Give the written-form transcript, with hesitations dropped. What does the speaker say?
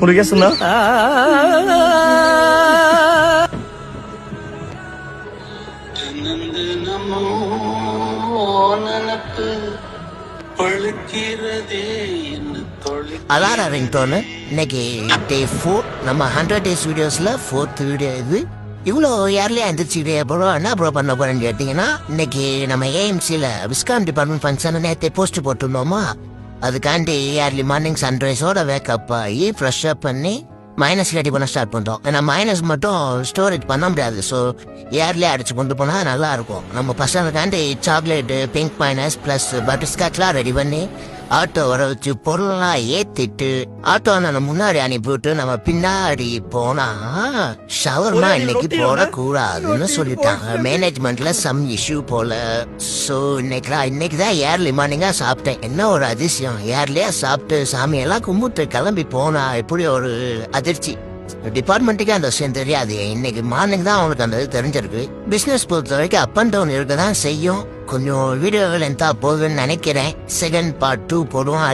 முருகேசனா அலாரா ringtone இன்னைக்கு டே 4 நம்ம 100 days வீடியோஸ்ல 4th வீடியோ இது. இவ்வளோ யார்லயே எந்திரிச்சு ப்ரோ என்ன ப்ரோ பண்ண போறேன்னு கேட்டீங்கன்னா, இன்னைக்கு நம்ம ஏஎம்சியில் விஸ்காம் டிபார்ட்மெண்ட் ஃபங்க்ஷன் நேற்று போஸ்ட் போட்டிருந்தோமா, அதுக்காண்டி ஏர்லி மார்னிங் சன்ரைஸோட வேக்கப் ஆகி ஃப்ரெஷ் அப் பண்ணி மைனஸ் ரெடி பண்ண ஸ்டார்ட் பண்ணுறோம். ஏன்னா மைனஸ் மட்டும் ஸ்டோரேஜ் பண்ண முடியாது. ஸோ ஏர்லேயே அடிச்சு கொண்டு போனால் நல்லா இருக்கும். நம்ம பசங்களுக்காண்டி சாக்லேட்டு பிங்க் மைனஸ் ப்ளஸ் பட்டர்ஸ்காட்ச்லாம் ரெடி பண்ணி ஆட்டோ வர வச்சு பொருளெல்லாம் ஏத்திட்டு ஆட்டோ நம்ம முன்னாடி அனுப்பிவிட்டு நம்ம பின்னாடி போனா ஷவர்மா இன்னைக்கு போடக்கூடாதுன்னு சொல்லிட்டாங்க. மேனேஜ்மெண்ட்ல சம் இஷ்யூ போல. ஸோ இன்னைக்கு தான் ஏர்லி மார்னிங்கா சாப்பிட்டேன். என்ன ஒரு அதிசயம், ஏர்லியா சாப்பிட்டு சாமியெல்லாம் கும்பிட்டு கிளம்பி போனா எப்படி ஒரு அதிர்ச்சி. டிபார்ட்மெண்ட்டுக்கே அந்த விஷயம் தெரியாது. இன்னைக்கு மார்னிங் தான் அவங்களுக்கு அந்த இது தெரிஞ்சிருக்கு. பிசினஸ் பொறுத்த வரைக்கும் அப் அண்ட் டவுன் இருக்க தான் செய்யும். கொஞ்சம் வீடியோ லென்த்தா போகுதுன்னு நினைக்கிறேன். செகண்ட் பார்ட் 2 போடுவோம்.